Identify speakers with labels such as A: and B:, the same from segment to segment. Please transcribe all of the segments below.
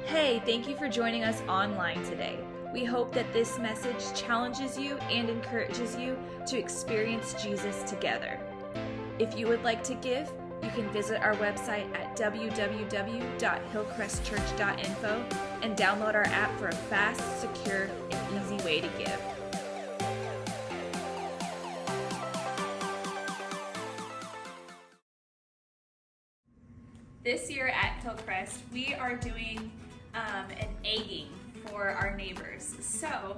A: Hey, thank you for joining us online today. We hope that this message challenges you and encourages you to experience Jesus together. If you would like to give, you can visit our website at www.hillcrestchurch.info and download our app for a fast, secure, and easy way to give. This year at Hillcrest, we are doing an egging for our neighbors. So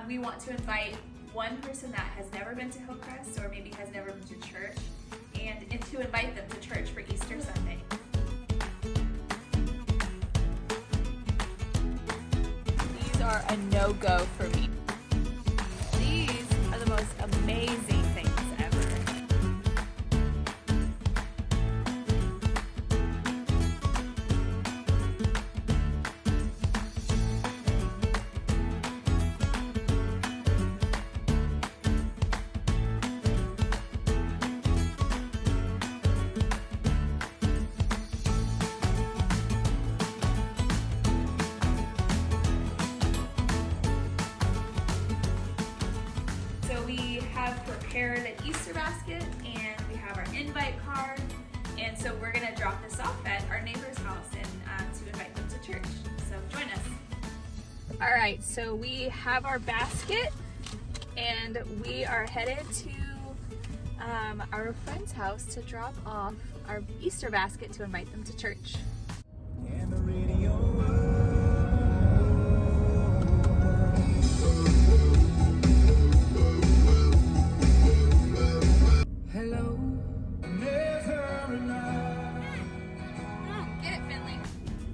A: we want to invite one person that has never been to Hillcrest or maybe has never been to church and to invite them to church for Easter Sunday. These are a no-go for me. These are the most amazing things ever. Prepared an Easter basket, and we have our invite card, and so we're going to drop this off at our neighbor's house and to invite them to church. So join us. All right, so we have our basket, and we are headed to our friend's house to drop off our Easter basket to invite them to church. And the radio.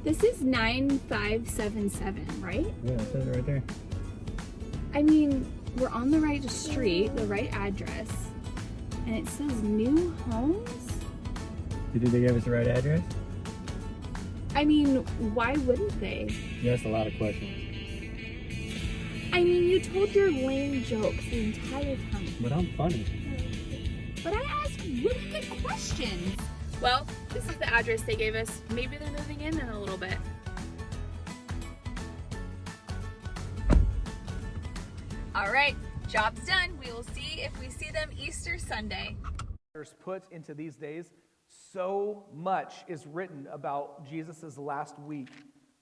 B: This is 9577, right?
C: Yeah, it says it right there.
B: I mean, we're on the right street, the right address, and it says new homes?
C: Did they give us the right address?
B: I mean, why wouldn't they?
C: You asked a lot of questions.
B: I mean, you told your lame jokes the entire time.
C: But I'm funny.
B: But I asked really good questions. Well, this is the address they gave us. Maybe they're moving in a little bit. All right, job's done. We will see if we see them Easter Sunday.
D: Put into these days, so much is written about Jesus' last week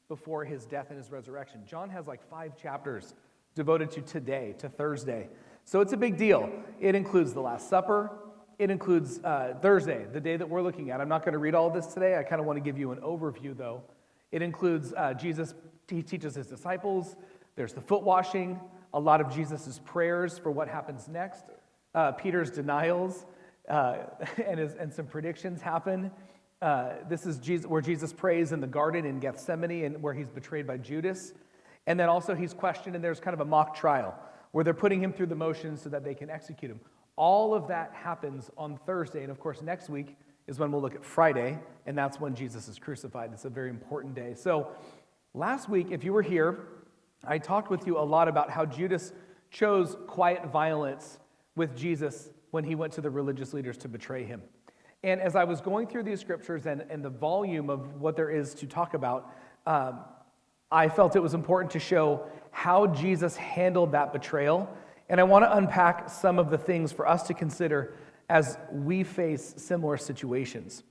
D: before his death and his resurrection. John has like 5 chapters devoted to today, to Thursday. So it's a big deal. It includes the Last Supper. It includes Thursday, the day that we're looking at. I'm not going to read all of this today. I kind of want to give you an overview, though. It includes Jesus, he teaches his disciples. There's the foot washing, a lot of Jesus' prayers for what happens next, Peter's denials, and some predictions happen. This is Jesus, where Jesus prays in the garden in Gethsemane and where he's betrayed by Judas. And then also he's questioned, and there's kind of a mock trial where they're putting him through the motions so that they can execute him. All of that happens on Thursday, and of course next week is when we'll look at Friday, and that's when Jesus is crucified. It's a very important day. So last week, if you were here, I talked with you a lot about how Judas chose quiet violence with Jesus when he went to the religious leaders to betray him. And as I was going through these scriptures and the volume of what there is to talk about, I felt it was important to show how Jesus handled that betrayal. And I want to unpack some of the things for us to consider as we face similar situations.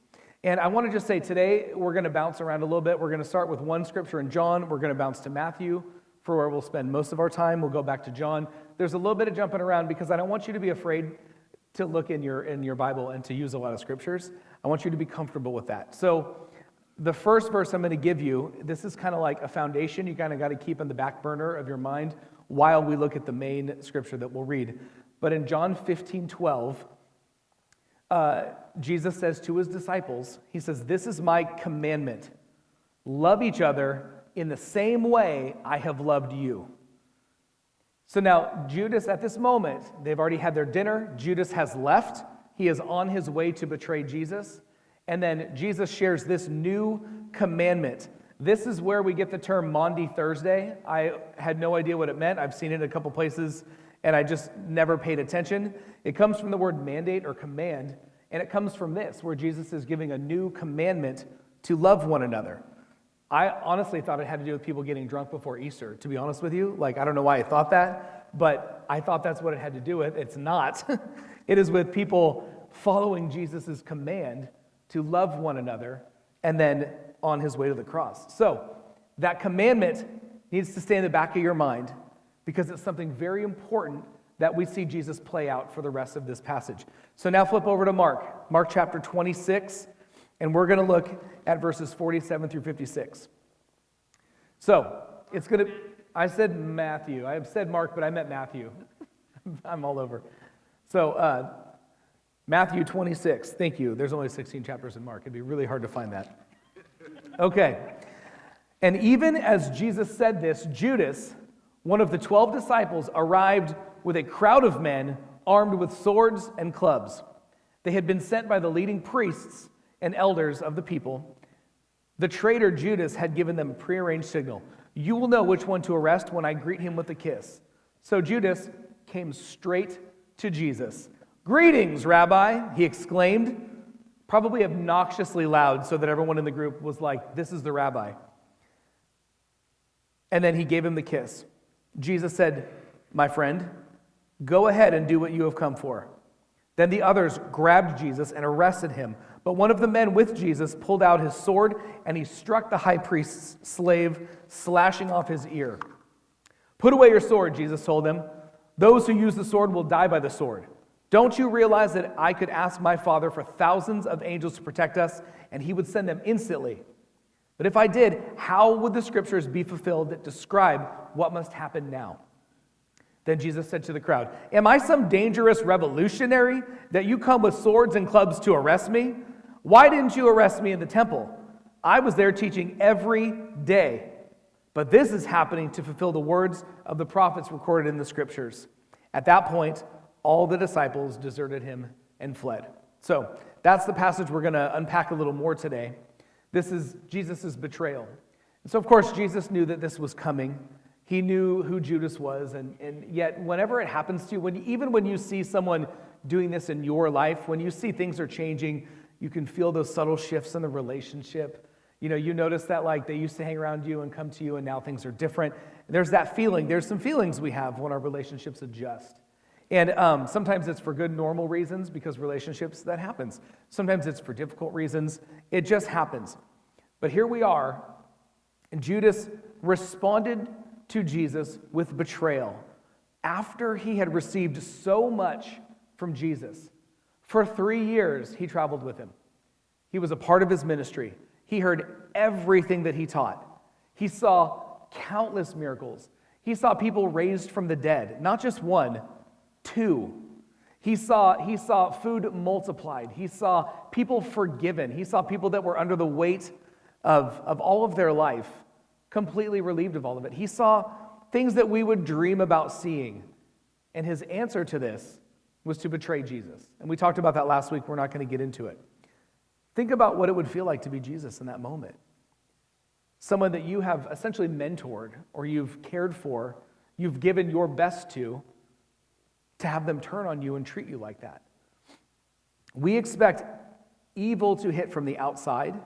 D: And I want to just say today, we're going to bounce around a little bit. We're going to start with one scripture in John. We're going to bounce to Matthew for where we'll spend most of our time. We'll go back to John. There's a little bit of jumping around because I don't want you to be afraid to look in your Bible and to use a lot of scriptures. I want you to be comfortable with that. So the first verse I'm going to give you, this is kind of like a foundation you kind of got to keep in the back burner of your mind while we look at the main scripture that we'll read. But in John 15:12, Jesus says to his disciples, he says, "This is my commandment. Love each other in the same way I have loved you." So now, Judas at this moment, they've already had their dinner. Judas has left. He is on his way to betray Jesus. And then Jesus shares this new commandment. This is where we get the term Maundy Thursday. I had no idea what it meant. I've seen it a couple places, and I just never paid attention. It comes from the word mandate or command, and it comes from this, where Jesus is giving a new commandment to love one another. I honestly thought it had to do with people getting drunk before Easter, to be honest with you. Like, I don't know why I thought that, but I thought that's what it had to do with. It's not. It is with people following Jesus' command to love one another and then on his way to the cross. So that commandment needs to stay in the back of your mind because it's something very important that we see Jesus play out for the rest of this passage. So now flip over to Mark chapter 26, and we're going to look at verses 47 through 56. So it's going to, I said Matthew. I have said Mark, but I meant Matthew. I'm all over. So Matthew 26, thank you. There's only 16 chapters in Mark. It'd be really hard to find that. Okay. And even as Jesus said this, Judas, one of the 12 disciples, arrived with a crowd of men armed with swords and clubs. They had been sent by the leading priests and elders of the people. The traitor Judas had given them a prearranged signal. You will know which one to arrest when I greet him with a kiss. So Judas came straight to Jesus. Greetings, Rabbi, he exclaimed, probably obnoxiously loud so that everyone in the group was like, this is the rabbi. And then he gave him the kiss. Jesus said, my friend, go ahead and do what you have come for. Then the others grabbed Jesus and arrested him. But one of the men with Jesus pulled out his sword and he struck the high priest's slave, slashing off his ear. Put away your sword, Jesus told them. Those who use the sword will die by the sword. Don't you realize that I could ask my Father for thousands of angels to protect us, and he would send them instantly? But if I did, how would the scriptures be fulfilled that describe what must happen now? Then Jesus said to the crowd, am I some dangerous revolutionary that you come with swords and clubs to arrest me? Why didn't you arrest me in the temple? I was there teaching every day. But this is happening to fulfill the words of the prophets recorded in the scriptures. At that point, all the disciples deserted him and fled. So that's the passage we're going to unpack a little more today. This is Jesus' betrayal. And so, of course, Jesus knew that this was coming. He knew who Judas was, and yet whenever it happens to you, even when you see someone doing this in your life, when you see things are changing, you can feel those subtle shifts in the relationship. You know, you notice that like they used to hang around you and come to you, and now things are different. There's that feeling. There's some feelings we have when our relationships adjust. And sometimes it's for good, normal reasons, because relationships, that happens. Sometimes it's for difficult reasons. It just happens. But here we are, and Judas responded to Jesus with betrayal after he had received so much from Jesus. For 3 years, he traveled with him. He was a part of his ministry. He heard everything that he taught. He saw countless miracles. He saw people raised from the dead, not just one, 2. He saw food multiplied. He saw people forgiven. He saw people that were under the weight of all of their life completely relieved of all of it. He saw things that we would dream about seeing. And his answer to this was to betray Jesus. And we talked about that last week. We're not going to get into it. Think about what it would feel like to be Jesus in that moment. Someone that you have essentially mentored or you've cared for, you've given your best to have them turn on you and treat you like that. We expect evil to hit from the outside,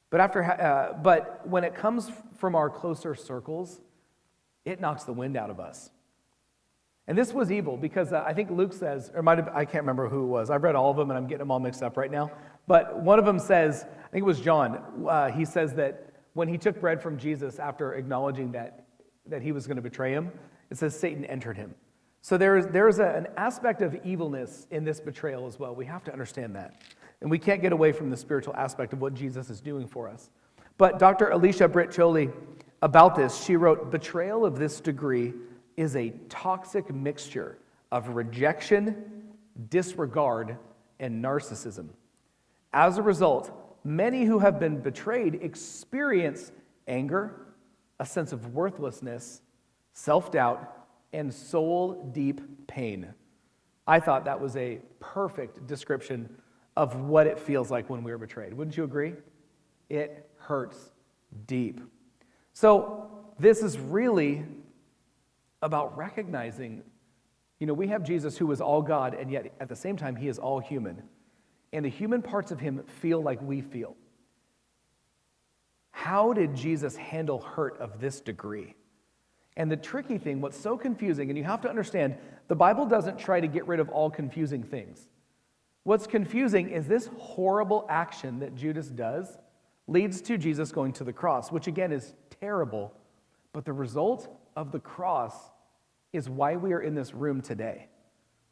D: but when it comes from our closer circles, it knocks the wind out of us. And this was evil because I think Luke says, or I can't remember who it was. I've read all of them and I'm getting them all mixed up right now. But one of them says, I think it was John, he says that when he took bread from Jesus after acknowledging that he was going to betray him, it says Satan entered him. So there's an aspect of evilness in this betrayal as well. We have to understand that. And we can't get away from the spiritual aspect of what Jesus is doing for us. But Dr. Alicia Britt-Chole, about this, she wrote, betrayal of this degree is a toxic mixture of rejection, disregard, and narcissism. As a result, many who have been betrayed experience anger, a sense of worthlessness, self-doubt, and soul-deep pain. I thought that was a perfect description of what it feels like when we are betrayed. Wouldn't you agree? It hurts deep. So this is really about recognizing, we have Jesus who was all God, and yet at the same time, he is all human. And the human parts of him feel like we feel. How did Jesus handle hurt of this degree? And the tricky thing, what's so confusing, and you have to understand, the Bible doesn't try to get rid of all confusing things. What's confusing is this horrible action that Judas does leads to Jesus going to the cross, which again is terrible, but the result of the cross is why we are in this room today.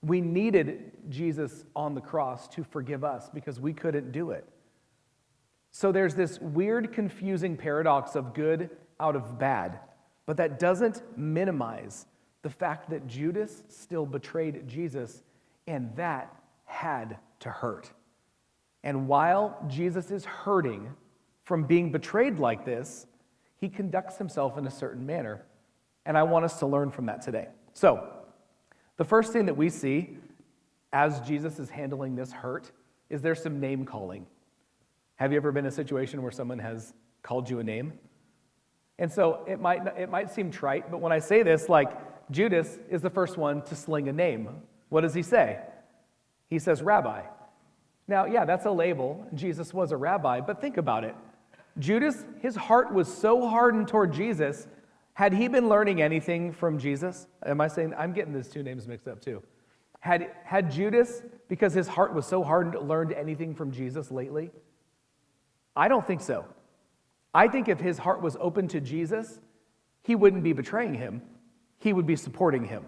D: We needed Jesus on the cross to forgive us because we couldn't do it. So there's this weird, confusing paradox of good out of bad, but that doesn't minimize the fact that Judas still betrayed Jesus, and that had to hurt. And while Jesus is hurting from being betrayed like this, he conducts himself in a certain manner. And I want us to learn from that today. So, the first thing that we see as Jesus is handling this hurt is there's some name calling. Have you ever been in a situation where someone has called you a name? And so it might seem trite, but when I say this, like Judas is the first one to sling a name. What does he say? He says, Rabbi. Now, yeah, that's a label. Jesus was a rabbi, but think about it. Judas, his heart was so hardened toward Jesus. Had he been learning anything from Jesus? Am I saying, I'm getting these two names mixed up too. Had Judas, because his heart was so hardened, learned anything from Jesus lately? I don't think so. I think if his heart was open to Jesus, he wouldn't be betraying him. He would be supporting him.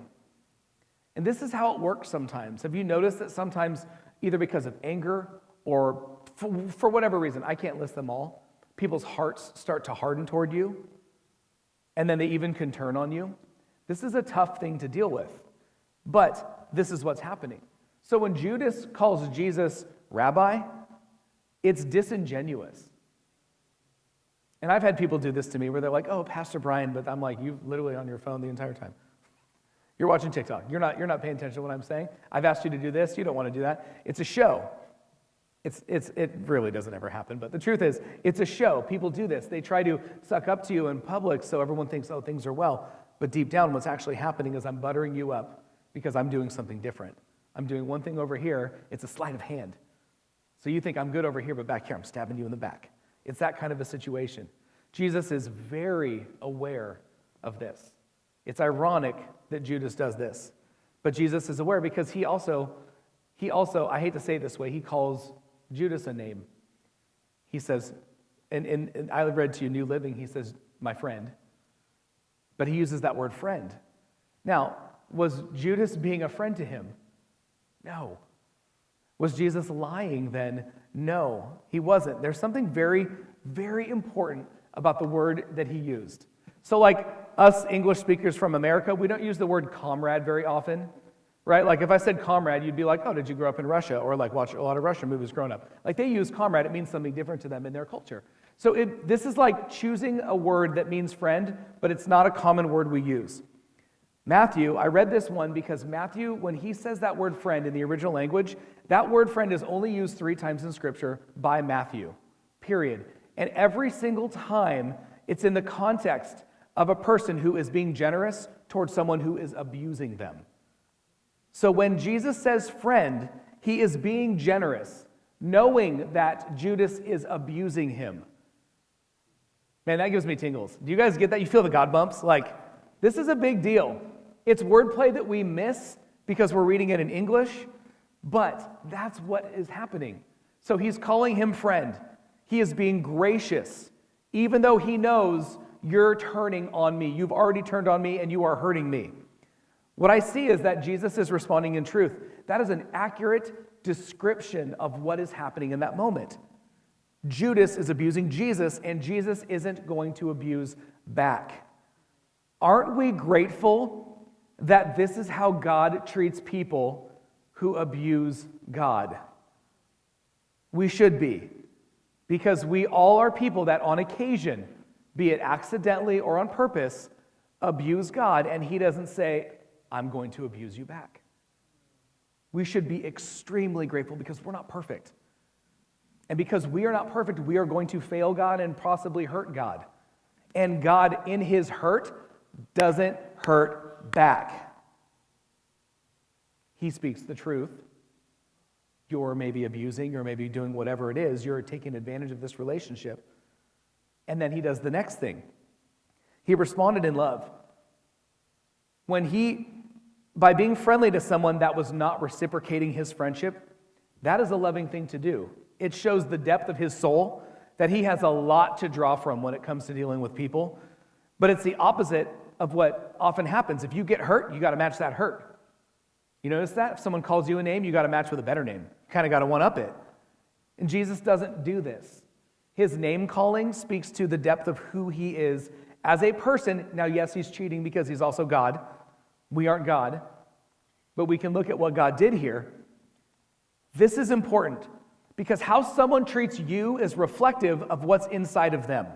D: And this is how it works sometimes. Have you noticed that sometimes, either because of anger or for whatever reason, I can't list them all, people's hearts start to harden toward you, and then they even can turn on you? This is a tough thing to deal with, but this is what's happening. So when Judas calls Jesus Rabbi, it's disingenuous. And I've had people do this to me where they're like, oh, Pastor Brian, but I'm like, you're literally on your phone the entire time. You're watching TikTok. You're not paying attention to what I'm saying. I've asked you to do this. You don't want to do that. It's a show. It really doesn't ever happen, but the truth is, it's a show. People do this. They try to suck up to you in public so everyone thinks, oh, things are well. But deep down, what's actually happening is I'm buttering you up because I'm doing something different. I'm doing one thing over here. It's a sleight of hand. So you think I'm good over here, but back here, I'm stabbing you in the back. It's that kind of a situation. Jesus is very aware of this. It's ironic that Judas does this. But Jesus is aware because he also, I hate to say it this way, he calls Judas a name. He says, and I read to you New Living, he says, my friend. But he uses that word friend. Now, was Judas being a friend to him? No. Was Jesus lying then? No, he wasn't. There's something very, very important about the word that he used. So like us English speakers from America, we don't use the word comrade very often, right? Like if I said comrade, you'd be like, oh, did you grow up in Russia? Or like watch a lot of Russian movies growing up. Like they use comrade, it means something different to them in their culture. So this is like choosing a word that means friend, but it's not a common word we use. Matthew, I read this one because Matthew, when he says that word friend in the original language, that word friend is only used 3 times in Scripture by Matthew, period. And every single time, it's in the context of a person who is being generous towards someone who is abusing them. So when Jesus says friend, he is being generous, knowing that Judas is abusing him. Man, that gives me tingles. Do you guys get that? You feel the God bumps? Like, this is a big deal. It's wordplay that we miss because we're reading it in English, but that's what is happening. So he's calling him friend. He is being gracious, even though he knows you're turning on me. You've already turned on me and you are hurting me. What I see is that Jesus is responding in truth. That is an accurate description of what is happening in that moment. Judas is abusing Jesus, and Jesus isn't going to abuse back. Aren't we grateful that this is how God treats people who abuse God? We should be, because we all are people that on occasion, be it accidentally or on purpose, abuse God, and he doesn't say, I'm going to abuse you back. We should be extremely grateful because we're not perfect. And because we are not perfect, we are going to fail God and possibly hurt God. And God, in his hurt, doesn't hurt back. He speaks the truth. You're maybe abusing, or maybe doing whatever it is. You're taking advantage of this relationship. And then he does the next thing. He responded in love. By being friendly to someone that was not reciprocating his friendship, that is a loving thing to do. It shows the depth of his soul, that he has a lot to draw from when it comes to dealing with people. But it's the opposite of what often happens. If you get hurt, you got to match that hurt. You notice that? If someone calls you a name, you got to match with a better name. You kind of got to one-up it. And Jesus doesn't do this. His name calling speaks to the depth of who he is as a person. Now, yes, he's cheating because he's also God. We aren't God. But we can look at what God did here. This is important because how someone treats you is reflective of what's inside of them.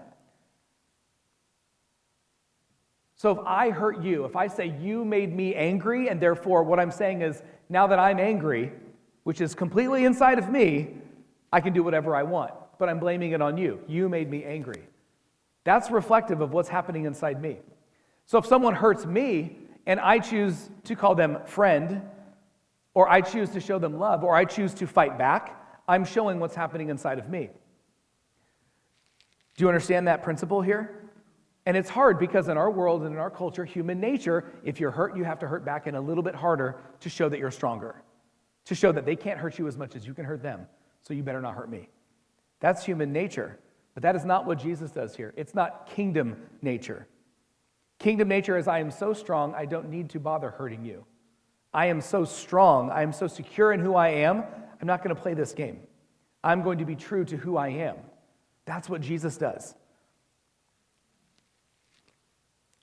D: So if I hurt you, if I say you made me angry, and therefore what I'm saying is now that I'm angry, which is completely inside of me, I can do whatever I want, but I'm blaming it on you. You made me angry. That's reflective of what's happening inside me. So if someone hurts me and I choose to call them friend, or I choose to show them love, or I choose to fight back, I'm showing what's happening inside of me. Do you understand that principle here? And it's hard because in our world and in our culture, human nature, if you're hurt, you have to hurt back in a little bit harder to show that you're stronger, to show that they can't hurt you as much as you can hurt them, so you better not hurt me. That's human nature, but that is not what Jesus does here. It's not kingdom nature. Kingdom nature is I am so strong, I don't need to bother hurting you. I am so strong, I am so secure in who I am, I'm not going to play this game. I'm going to be true to who I am. That's what Jesus does.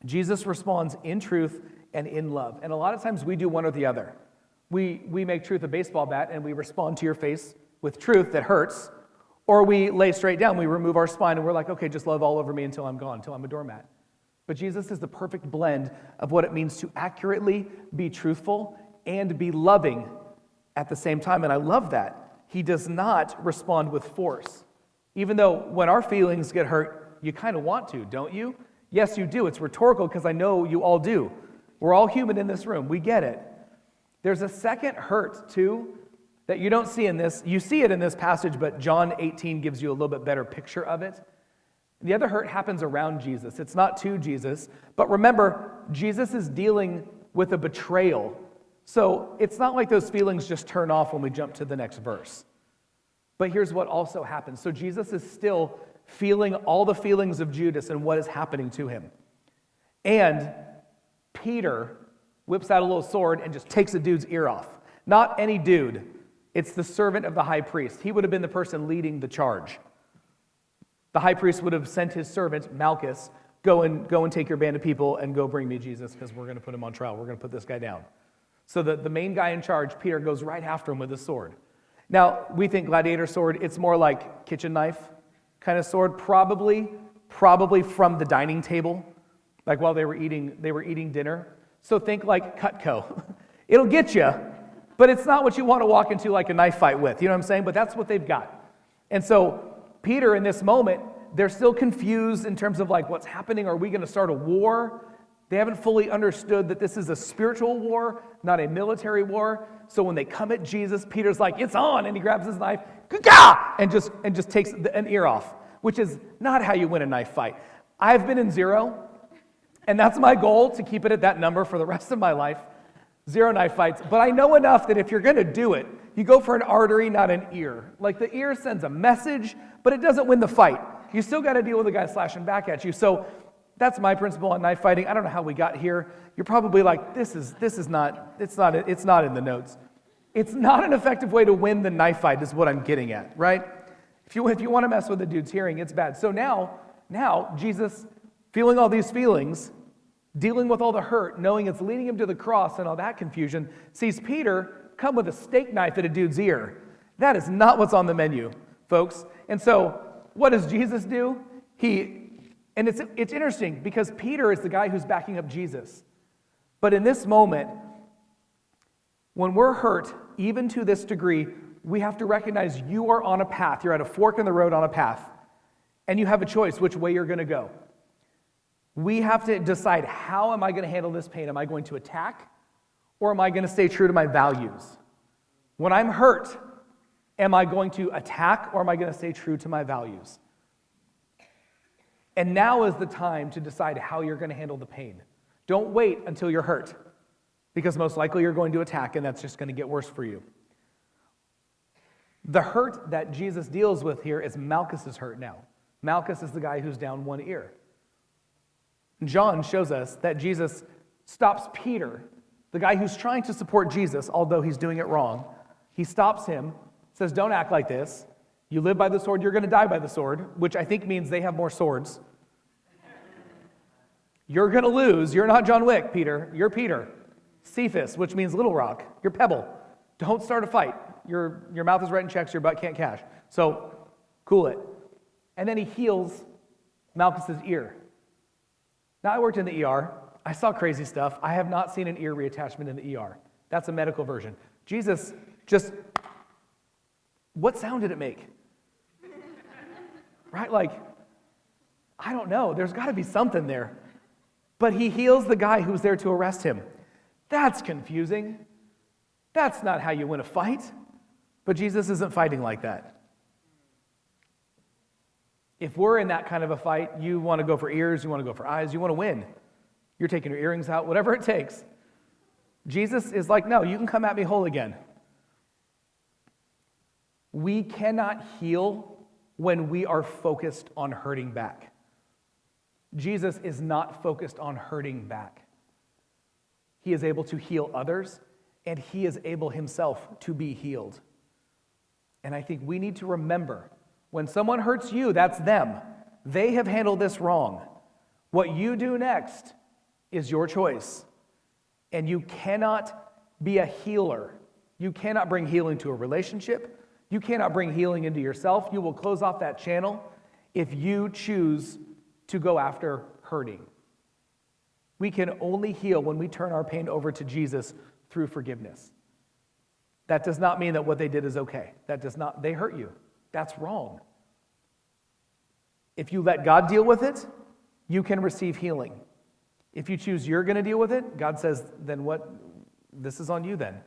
D: Jesus responds in truth and in love. And a lot of times we do one or the other. We make truth a baseball bat and we respond to your face with truth that hurts, or we lay straight down, we remove our spine and we're like, okay, just love all over me until I'm gone, until I'm a doormat. But Jesus is the perfect blend of what it means to accurately be truthful and be loving at the same time. And I love that. He does not respond with force. Even though when our feelings get hurt, you kind of want to, don't you? Yes, you do. It's rhetorical because I know you all do. We're all human in this room. We get it. There's a second hurt, too, that you don't see in this. You see it in this passage, but John 18 gives you a little bit better picture of it. The other hurt happens around Jesus. It's not to Jesus. But remember, Jesus is dealing with a betrayal. So it's not like those feelings just turn off when we jump to the next verse. But here's what also happens. So Jesus is still feeling all the feelings of Judas and what is happening to him. And Peter whips out a little sword and just takes a dude's ear off. Not any dude. It's the servant of the high priest. He would have been the person leading the charge. The high priest would have sent his servant, Malchus, go and take your band of people and go bring me Jesus because we're going to put him on trial. We're going to put this guy down. So the main guy in charge, Peter, goes right after him with a sword. Now, we think gladiator sword, it's more like kitchen knife kind of sword, probably from the dining table, like while they were eating dinner. So think like Cutco. It'll get you, but it's not what you want to walk into like a knife fight with. You know what I'm saying? But that's what they've got. And so Peter, in this moment, they're still confused in terms of like what's happening. Are we going to start a war? They haven't fully understood that this is a spiritual war, not a military war. So when they come at Jesus, Peter's like, it's on, and he grabs his knife, and just takes an ear off, which is not how you win a knife fight. I've been in 0, and that's my goal, to keep it at that number for the rest of my life. 0 knife fights. But I know enough that if you're going to do it, you go for an artery, not an ear. Like the ear sends a message, but it doesn't win the fight. You still got to deal with the guy slashing back at you. So that's my principle on knife fighting. I don't know how we got here. You're probably like, it's not in the notes. It's not an effective way to win the knife fight is what I'm getting at, right? If you want to mess with the dude's hearing, it's bad. So now Jesus, feeling all these feelings, dealing with all the hurt, knowing it's leading him to the cross and all that confusion, sees Peter come with a steak knife at a dude's ear. That is not what's on the menu, folks. And so what does Jesus do? And it's interesting because Peter is the guy who's backing up Jesus. But in this moment, when we're hurt, even to this degree, we have to recognize you are on a path. You're at a fork in the road on a path. And you have a choice which way you're going to go. We have to decide, how am I going to handle this pain? Am I going to attack? Or am I going to stay true to my values? When I'm hurt, am I going to attack or am I going to stay true to my values? And now is the time to decide how you're going to handle the pain. Don't wait until you're hurt, because most likely you're going to attack, and that's just going to get worse for you. The hurt that Jesus deals with here is Malchus's hurt now. Malchus is the guy who's down one ear. John shows us that Jesus stops Peter, the guy who's trying to support Jesus, although he's doing it wrong. He stops him, says, don't act like this. You live by the sword, you're going to die by the sword, which I think means they have more swords. You're going to lose. You're not John Wick, Peter. You're Peter. Cephas, which means little rock. You're pebble. Don't start a fight. Your mouth is writing checks, your butt can't cash. So, cool it. And then he heals Malchus's ear. Now, I worked in the ER. I saw crazy stuff. I have not seen an ear reattachment in the ER. That's a medical version. Jesus just, what sound did it make? Right? Like, I don't know. There's got to be something there. But he heals the guy who's there to arrest him. That's confusing. That's not how you win a fight. But Jesus isn't fighting like that. If we're in that kind of a fight, you want to go for ears, you want to go for eyes, you want to win. You're taking your earrings out, whatever it takes. Jesus is like, no, you can come at me whole again. We cannot heal when we are focused on hurting back. Jesus is not focused on hurting back. He is able to heal others, and he is able himself to be healed. And I think we need to remember, when someone hurts you, that's them. They have handled this wrong. What you do next is your choice. And you cannot be a healer. You cannot bring healing to a relationship. You cannot bring healing into yourself. You will close off that channel if you choose to go after hurting. We can only heal when we turn our pain over to Jesus through forgiveness. That does not mean that what they did is okay. They hurt you. That's wrong. If you let God deal with it, you can receive healing. If you choose you're going to deal with it, God says, then what? This is on you then.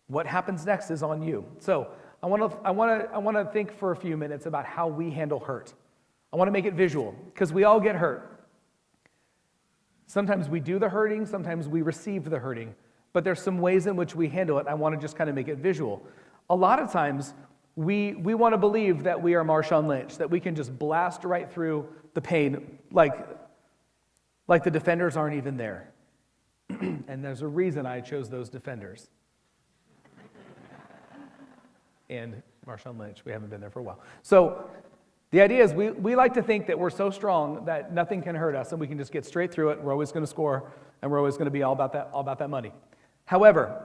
D: What happens next is on you. So I want to think for a few minutes about how we handle hurt. I want to make it visual, because we all get hurt. Sometimes we do the hurting, sometimes we receive the hurting, but there's some ways in which we handle it. I want to just kind of make it visual. A lot of times, we want to believe that we are Marshawn Lynch, that we can just blast right through the pain like the defenders aren't even there. And there's a reason I chose those defenders. And Marshawn Lynch, we haven't been there for a while. So the idea is we like to think that we're so strong that nothing can hurt us and we can just get straight through it. We're always going to score and we're always going to be all about that money. However,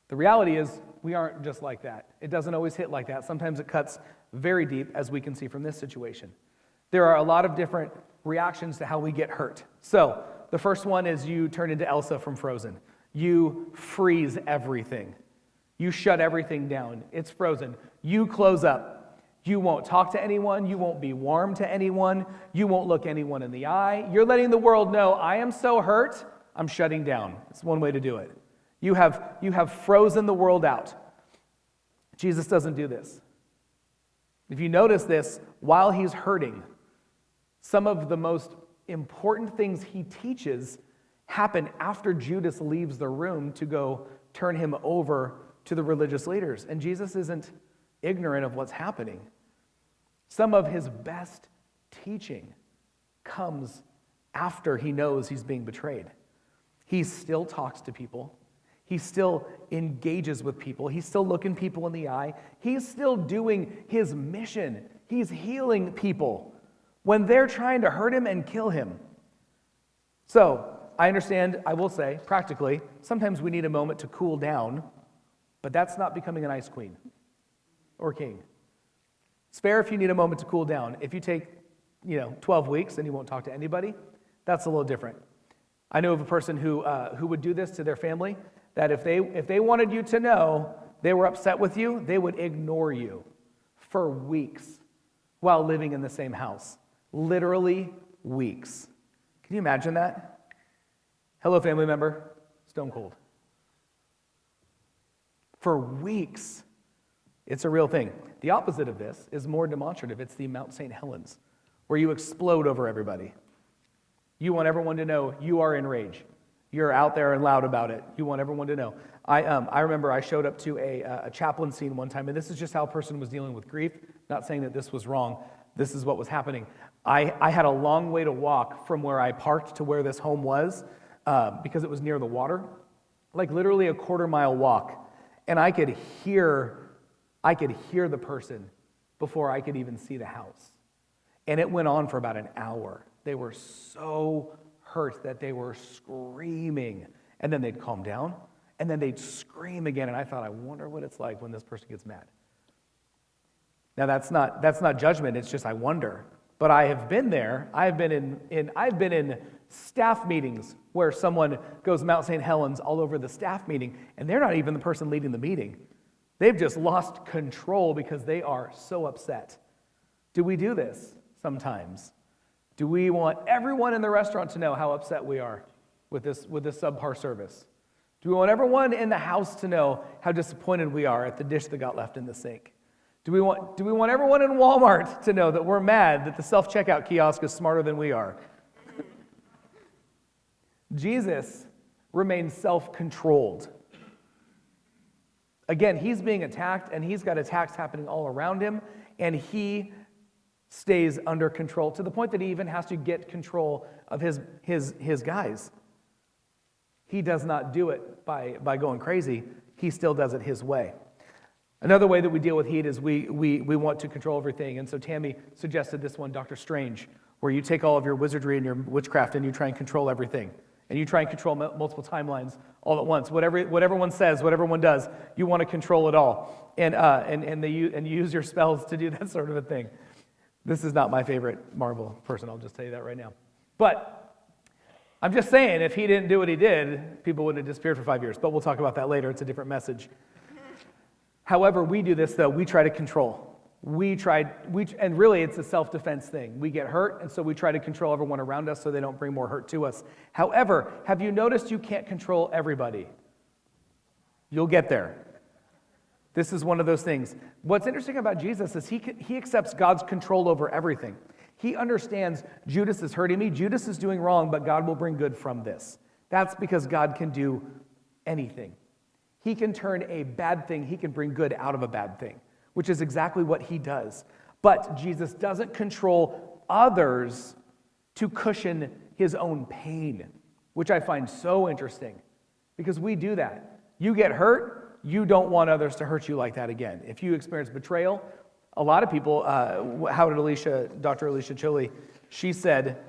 D: the reality is we aren't just like that. It doesn't always hit like that. Sometimes it cuts very deep, as we can see from this situation. There are a lot of different reactions to how we get hurt. So the first one is you turn into Elsa from Frozen. You freeze everything. You shut everything down. It's frozen. You close up. You won't talk to anyone. You won't be warm to anyone. You won't look anyone in the eye. You're letting the world know, I am so hurt, I'm shutting down. It's one way to do it. You have frozen the world out. Jesus doesn't do this. If you notice this, while he's hurting, some of the most important things he teaches happen after Judas leaves the room to go turn him over to the religious leaders. And Jesus isn't ignorant of what's happening. Some of his best teaching comes after he knows he's being betrayed. He still talks to people. He still engages with people. He's still looking people in the eye. He's still doing his mission. He's healing people when they're trying to hurt him and kill him. So, I understand, I will say, practically, sometimes we need a moment to cool down, but that's not becoming an ice queen or king. It's fair if you need a moment to cool down. If you take, 12 weeks and you won't talk to anybody, that's a little different. I know of a person who would do this to their family, that if they wanted you to know they were upset with you, they would ignore you for weeks while living in the same house. Literally weeks. Can you imagine that? Hello, family member. Stone cold. For weeks. It's a real thing. The opposite of this is more demonstrative. It's the Mount St. Helens, where you explode over everybody. You want everyone to know you are enraged. You're out there and loud about it. You want everyone to know. I remember I showed up to a chaplain scene one time, and this is just how a person was dealing with grief. Not saying that this was wrong. This is what was happening. I had a long way to walk from where I parked to where this home was because it was near the water, like literally a quarter-mile walk. And I could hear the person before I could even see the house. And it went on for about an hour. They were so hurt that they were screaming. And then they'd calm down, and then they'd scream again. And I thought, I wonder what it's like when this person gets mad. Now that's not judgment, it's just I wonder. But I have been there. I've been in staff meetings where someone goes Mount St. Helens all over the staff meeting, and they're not even the person leading the meeting. They've just lost control because they are so upset. Do we do this sometimes? Do we want everyone in the restaurant to know how upset we are with this subpar service? Do we want everyone in the house to know how disappointed we are at the dish that got left in the sink? Do we want everyone in Walmart to know that we're mad that the self-checkout kiosk is smarter than we are? Jesus remains self-controlled. Again, he's being attacked, and he's got attacks happening all around him, and he stays under control to the point that he even has to get control of his guys. He does not do it by going crazy. He still does it his way. Another way that we deal with heat is we want to control everything. And so Tammy suggested this one, Dr. Strange, where you take all of your wizardry and your witchcraft and you try and control everything. And you try and control multiple timelines all at once. Whatever one says, whatever one does, you want to control it all. And you use your spells to do that sort of a thing. This is not my favorite Marvel person, I'll just tell you that right now. But I'm just saying, if he didn't do what he did, people wouldn't have disappeared for 5 years. But we'll talk about that later. It's a different message. However, we do this, though. We try to control. And really, it's a self-defense thing. We get hurt, and so we try to control everyone around us so they don't bring more hurt to us. However, have you noticed you can't control everybody? You'll get there. This is one of those things. What's interesting about Jesus is he accepts God's control over everything. He understands Judas is hurting me, Judas is doing wrong, but God will bring good from this. That's because God can do anything. He can turn a bad thing, he can bring good out of a bad thing, which is exactly what he does. But Jesus doesn't control others to cushion his own pain, which I find so interesting, because we do that. You get hurt, you don't want others to hurt you like that again. If you experience betrayal, a lot of people, how did Dr. Alicia Chile, she said,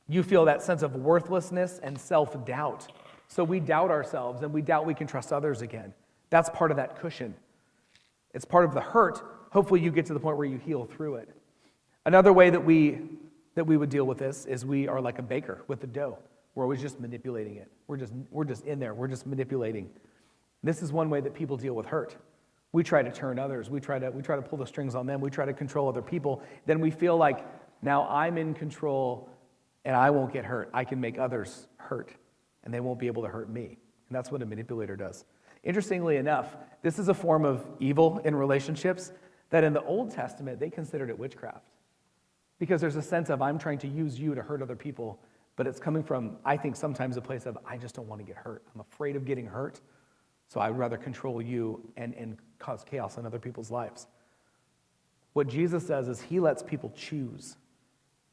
D: you feel that sense of worthlessness and self-doubt. So we doubt ourselves, and we doubt we can trust others again. That's part of that cushion. It's part of the hurt. Hopefully you get to the point where you heal through it. Another way that we would deal with this is we are like a baker with the dough. We're always just manipulating it. We're just in there. We're just manipulating. This is one way that people deal with hurt. We try to turn others. We try to pull the strings on them. We try to control other people. Then we feel like now I'm in control and I won't get hurt. I can make others hurt and they won't be able to hurt me. And that's what a manipulator does. Interestingly enough, this is a form of evil in relationships that in the Old Testament, they considered it witchcraft. Because there's a sense of, I'm trying to use you to hurt other people, but it's coming from, I think, sometimes a place of, I just don't want to get hurt. I'm afraid of getting hurt, so I'd rather control you and cause chaos in other people's lives. What Jesus does is he lets people choose.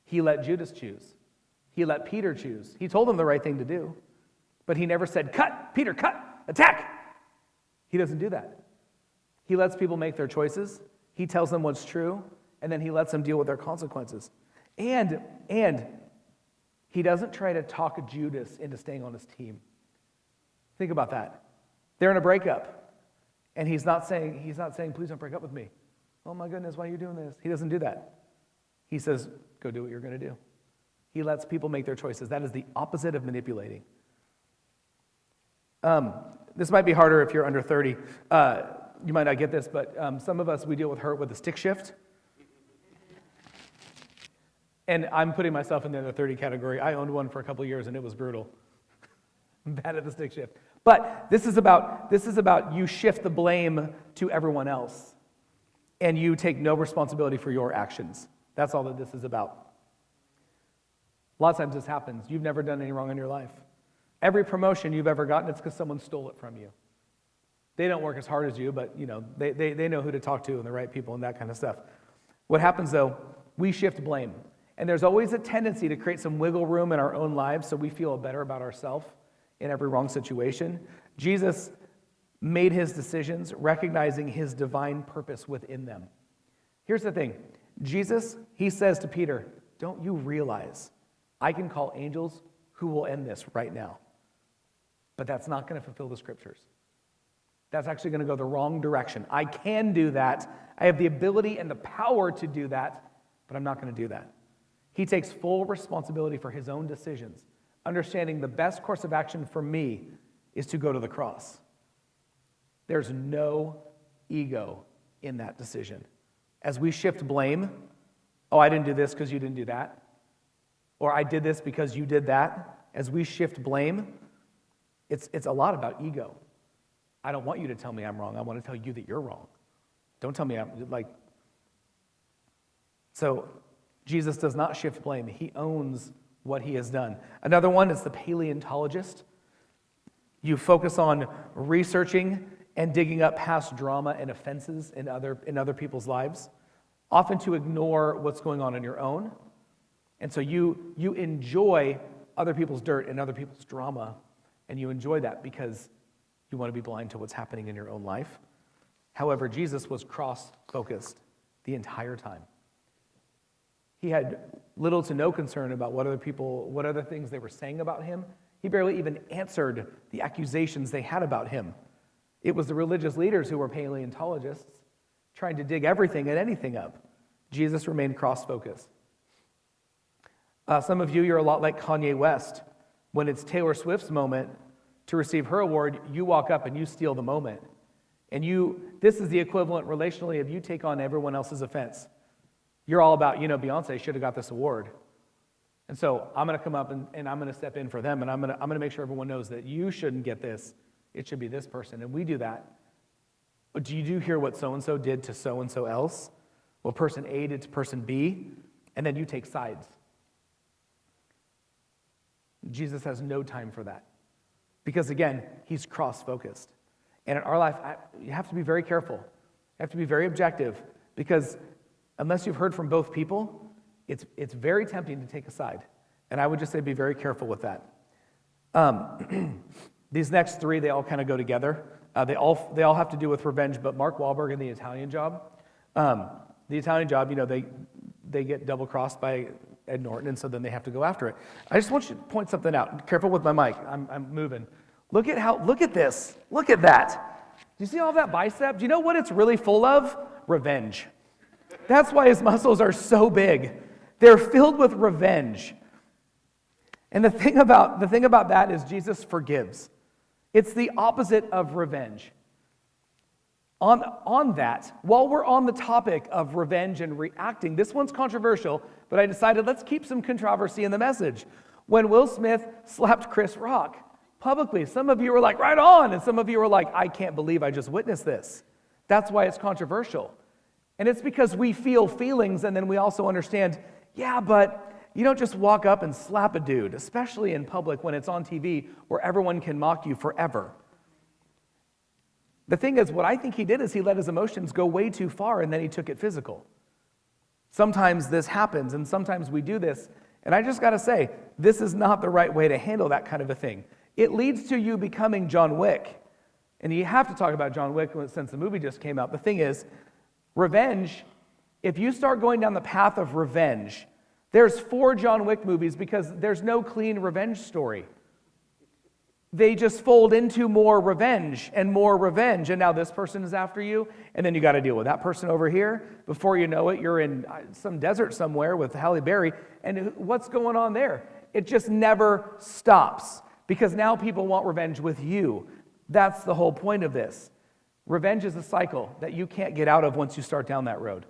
D: He let Judas choose. He let Peter choose. He told them the right thing to do, but he never said, cut, Peter, cut, attack. He doesn't do that. He lets people make their choices. He tells them what's true, and then he lets them deal with their consequences. And he doesn't try to talk Judas into staying on his team. Think about that. They're in a breakup, and he's not saying, please don't break up with me. Oh my goodness, why are you doing this? He doesn't do that. He says, go do what you're going to do. He lets people make their choices. That is the opposite of manipulating. This might be harder if you're under 30. You might not get this, but some of us, we deal with hurt with a stick shift. And I'm putting myself in the under 30 category. I owned one for a couple of years, and it was brutal. I'm bad at the stick shift. But this is about you shift the blame to everyone else, and you take no responsibility for your actions. That's all that this is about. A lot of times this happens. You've never done any wrong in your life. Every promotion you've ever gotten, it's because someone stole it from you. They don't work as hard as you, but they know who to talk to and the right people and that kind of stuff. What happens though, we shift blame. And there's always a tendency to create some wiggle room in our own lives so we feel better about ourselves in every wrong situation. Jesus made his decisions recognizing his divine purpose within them. Here's the thing. Jesus, he says to Peter, don't you realize I can call angels who will end this right now? But that's not going to fulfill the scriptures. That's actually going to go the wrong direction. I can do that. I have the ability and the power to do that, but I'm not going to do that. He takes full responsibility for his own decisions, understanding the best course of action for me is to go to the cross. There's no ego in that decision. As we shift blame, oh, I didn't do this because you didn't do that, or I did this because you did that. As we shift blame, it's a lot about ego. I don't want you to tell me I'm wrong. I want to tell you that you're wrong. Don't tell me I'm like. So Jesus does not shift blame. He owns what he has done. Another one is the paleontologist. You focus on researching and digging up past drama and offenses in other people's lives, often to ignore what's going on in your own. And so you enjoy other people's dirt and other people's drama, and you enjoy that because you want to be blind to what's happening in your own life. However, Jesus was cross-focused the entire time. He had little to no concern about what other things they were saying about him. He barely even answered the accusations they had about him. It was the religious leaders who were paleontologists trying to dig everything and anything up. Jesus remained cross-focused. Some of you're a lot like Kanye West. When it's Taylor Swift's moment to receive her award, you walk up and you steal the moment. And this is the equivalent relationally of you take on everyone else's offense. You're all about, Beyonce should have got this award. And so I'm going to come up and I'm going to step in for them, and I'm going to make sure everyone knows that you shouldn't get this. It should be this person. And we do that. But do you hear what so-and-so did to so-and-so else? What person A did to person B? And then you take sides. Jesus has no time for that. Because again, he's cross-focused. And in our life, you have to be very careful. You have to be very objective. Because unless you've heard from both people, it's very tempting to take a side. And I would just say be very careful with that. These next three, they all kind of go together. They all have to do with revenge, but Mark Wahlberg in The Italian Job. The Italian Job, they get double-crossed by Ed Norton, and so then they have to go after it. I just want you to point something out. Careful with my mic. I'm moving. Look at this. Look at that. Do you see all that bicep? Do you know what it's really full of? Revenge. That's why his muscles are so big. They're filled with revenge. And the thing about that is Jesus forgives. It's the opposite of revenge. On that, while we're on the topic of revenge and reacting, this one's controversial, but I decided let's keep some controversy in the message. When Will Smith slapped Chris Rock publicly, some of you were like, right on, and some of you were like, I can't believe I just witnessed this. That's why it's controversial. And it's because we feel feelings, and then we also understand, yeah, but you don't just walk up and slap a dude, especially in public when it's on TV where everyone can mock you forever. The thing is, what I think he did is he let his emotions go way too far and then he took it physical. Sometimes this happens and sometimes we do this. And I just got to say, this is not the right way to handle that kind of a thing. It leads to you becoming John Wick. And you have to talk about John Wick since the movie just came out. The thing is, revenge, if you start going down the path of revenge, there's 4 John Wick movies because there's no clean revenge story. They just fold into more revenge, and now this person is after you, and then you got to deal with that person over here. Before you know it, you're in some desert somewhere with Halle Berry, and what's going on there? It just never stops, because now people want revenge with you. That's the whole point of this. Revenge is a cycle that you can't get out of once you start down that road.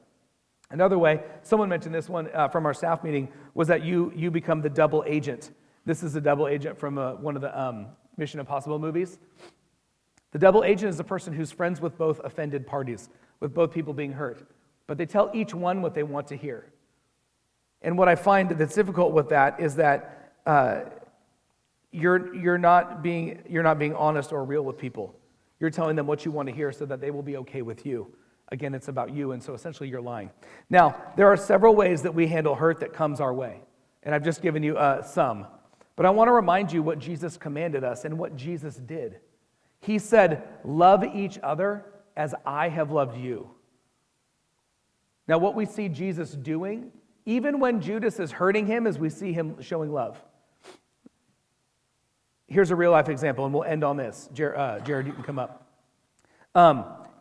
D: Another way, someone mentioned this one from our staff meeting, was that you become the double agent. This is a double agent from one of the Mission Impossible movies. The double agent is a person who's friends with both offended parties, with both people being hurt. But they tell each one what they want to hear. And what I find that's difficult with that is that you're not being honest or real with people. You're telling them what you want to hear so that they will be okay with you. Again, it's about you, and so essentially you're lying. Now, there are several ways that we handle hurt that comes our way, and I've just given you some. But I want to remind you what Jesus commanded us and what Jesus did. He said, "Love each other as I have loved you." Now, what we see Jesus doing, even when Judas is hurting him, is we see him showing love. Here's a real-life example, and we'll end on this. Jared, you can come up.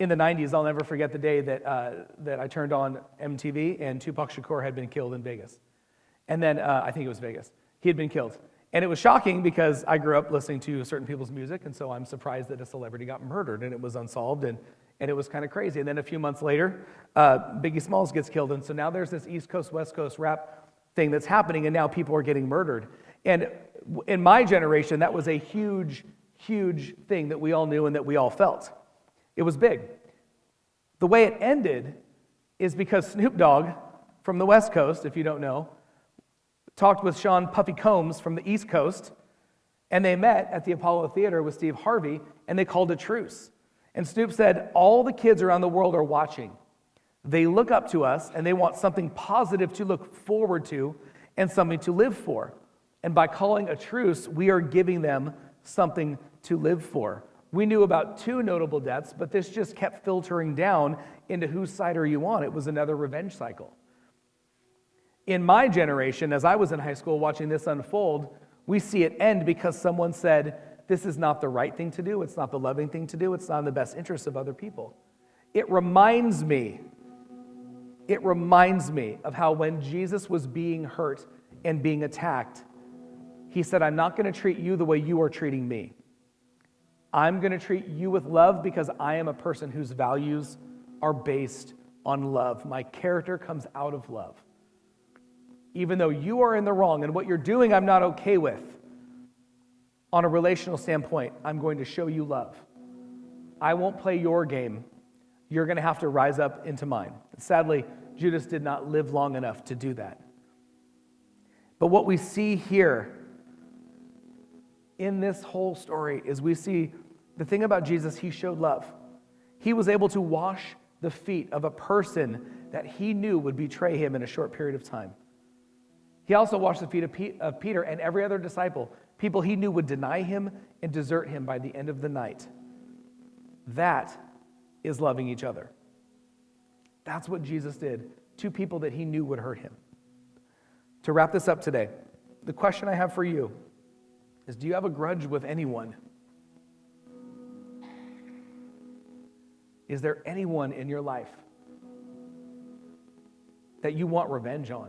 D: In the 90s, I'll never forget the day that I turned on MTV, and Tupac Shakur had been killed in Vegas. And then, I think it was Vegas. He had been killed. And it was shocking because I grew up listening to certain people's music, and so I'm surprised that a celebrity got murdered, and it was unsolved, and it was kind of crazy. And then a few months later, Biggie Smalls gets killed, and so now there's this East Coast, West Coast rap thing that's happening, and now people are getting murdered. And in my generation, that was a huge, huge thing that we all knew and that we all felt. It was big. The way it ended is because Snoop Dogg from the West Coast, if you don't know, talked with Sean Puffy Combs from the East Coast, and they met at the Apollo Theater with Steve Harvey, and they called a truce. And Snoop said, all the kids around the world are watching. They look up to us, and they want something positive to look forward to and something to live for. And by calling a truce, we are giving them something to live for. We knew about 2 notable deaths, but this just kept filtering down into whose side are you on. It was another revenge cycle. In my generation, as I was in high school watching this unfold, we see it end because someone said, this is not the right thing to do, it's not the loving thing to do, it's not in the best interest of other people. It reminds me of how when Jesus was being hurt and being attacked, he said, I'm not going to treat you the way you are treating me. I'm going to treat you with love because I am a person whose values are based on love. My character comes out of love. Even though you are in the wrong and what you're doing I'm not okay with, on a relational standpoint, I'm going to show you love. I won't play your game. You're going to have to rise up into mine. Sadly, Judas did not live long enough to do that. But what we see here in this whole story is we see the thing about Jesus, he showed love. He was able to wash the feet of a person that he knew would betray him in a short period of time. He also washed the feet of Peter and every other disciple, people he knew would deny him and desert him by the end of the night. That is loving each other. That's what Jesus did to people that he knew would hurt him. To wrap this up today, the question I have for you is, do you have a grudge with anyone? Is there anyone in your life that you want revenge on?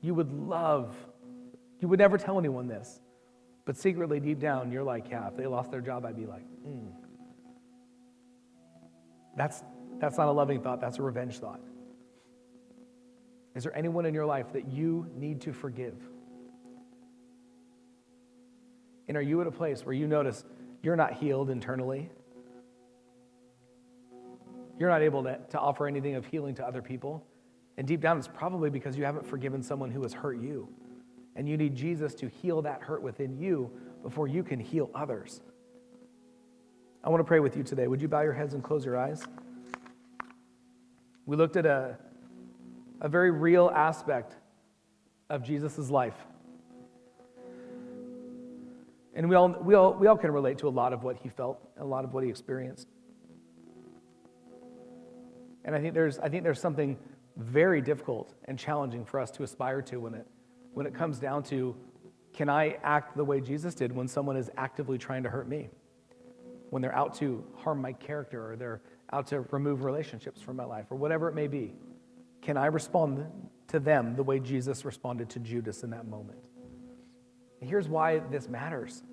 D: You would never tell anyone this, but secretly deep down, you're like, yeah, if they lost their job, I'd be like, That's not a loving thought, that's a revenge thought. Is there anyone in your life that you need to forgive? And are you at a place where you notice you're not healed internally? You're not able to offer anything of healing to other people? And deep down, it's probably because you haven't forgiven someone who has hurt you. And you need Jesus to heal that hurt within you before you can heal others. I want to pray with you today. Would you bow your heads and close your eyes? We looked at a very real aspect of Jesus' life. And we all can relate to a lot of what he felt, a lot of what he experienced. And I think there's something very difficult and challenging for us to aspire to when it comes down to, can I act the way Jesus did when someone is actively trying to hurt me? When they're out to harm my character, or they're out to remove relationships from my life, or whatever it may be. Can I respond to them the way Jesus responded to Judas in that moment? And here's why this matters.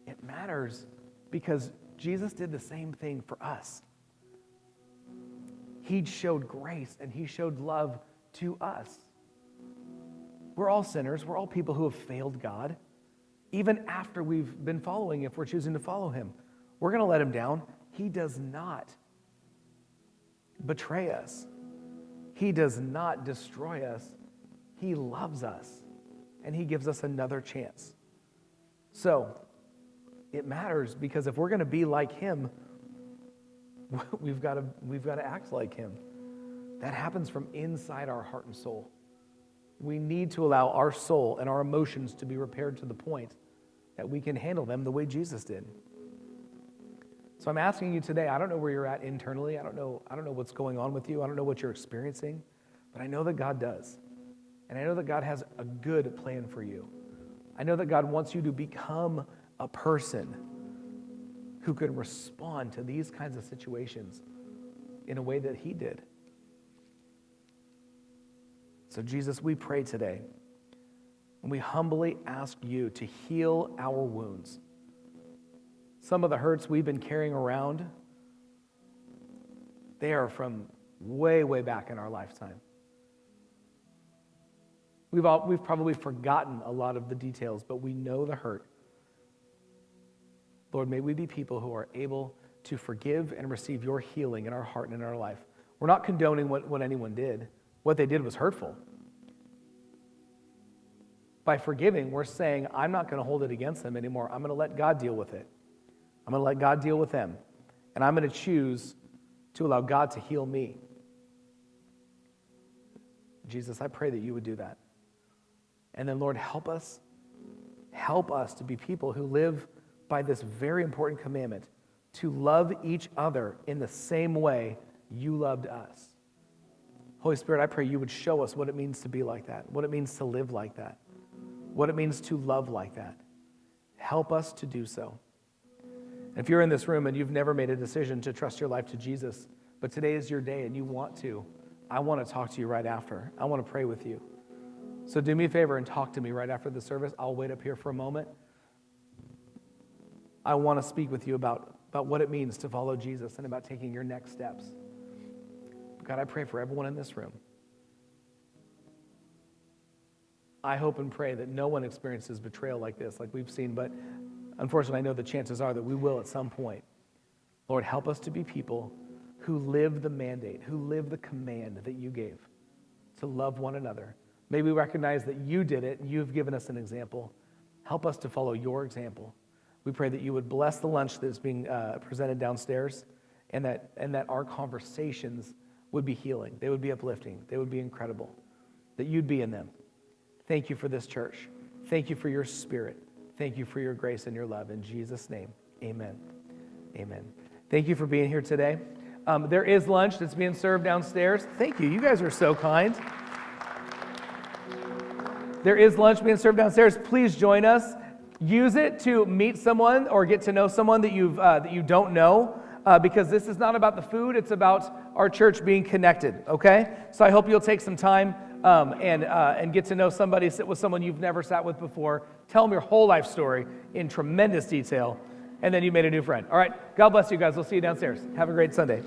D: It matters because Jesus did the same thing for us. He showed grace and he showed love to us. We're all sinners. We're all people who have failed God. Even after we've been following, if we're choosing to follow him, we're going to let him down. He does not betray us. He does not destroy us. He loves us, and he gives us another chance. So it matters, because if we're going to be like him, we've got to act like him. That happens from inside our heart and soul. We need to allow our soul and our emotions to be repaired to the point that we can handle them the way Jesus did. So I'm asking you today, I don't know where you're at internally. I don't know what's going on with you. I don't know what you're experiencing, but I know that God does. And I know that God has a good plan for you. I know that God wants you to become a person who can respond to these kinds of situations in a way that he did. So Jesus, we pray today, and we humbly ask you to heal our wounds. Some of the hurts we've been carrying around, they are from way, way back in our lifetime. We've probably forgotten a lot of the details, but we know the hurt. Lord, may we be people who are able to forgive and receive your healing in our heart and in our life. We're not condoning what anyone did. What they did was hurtful. By forgiving, we're saying, I'm not going to hold it against them anymore. I'm going to let God deal with it. I'm going to let God deal with them. And I'm going to choose to allow God to heal me. Jesus, I pray that you would do that. And then, Lord, help us to be people who live by this very important commandment, to love each other in the same way you loved us. Holy Spirit, I pray you would show us what it means to be like that, what it means to live like that, what it means to love like that. Help us to do so. If you're in this room and you've never made a decision to trust your life to Jesus, but today is your day and you want to, I want to talk to you right after. I want to pray with you. So do me a favor and talk to me right after the service. I'll wait up here for a moment. I want to speak with you about what it means to follow Jesus and about taking your next steps. God, I pray for everyone in this room. I hope and pray that no one experiences betrayal like this, like we've seen, but unfortunately, I know the chances are that we will at some point. Lord, help us to be people who live the mandate, who live the command that you gave to love one another. May we recognize that you did it, you've given us an example. Help us to follow your example. We pray that you would bless the lunch that's being presented downstairs, and that our conversations would be healing. They would be uplifting. They would be incredible. That you'd be in them. Thank you for this church. Thank you for your spirit. Thank you for your grace and your love. In Jesus' name, amen. Amen. Thank you for being here today. There is lunch that's being served downstairs. Thank you. You guys are so kind. There is lunch being served downstairs. Please join us. Use it to meet someone or get to know someone that you don't know, because this is not about the food. It's about our church being connected. Okay. So I hope you'll take some time and get to know somebody. Sit with someone you've never sat with before. Tell them your whole life story in tremendous detail, and then you made a new friend. All right. God bless you guys. We'll see you downstairs. Have a great Sunday.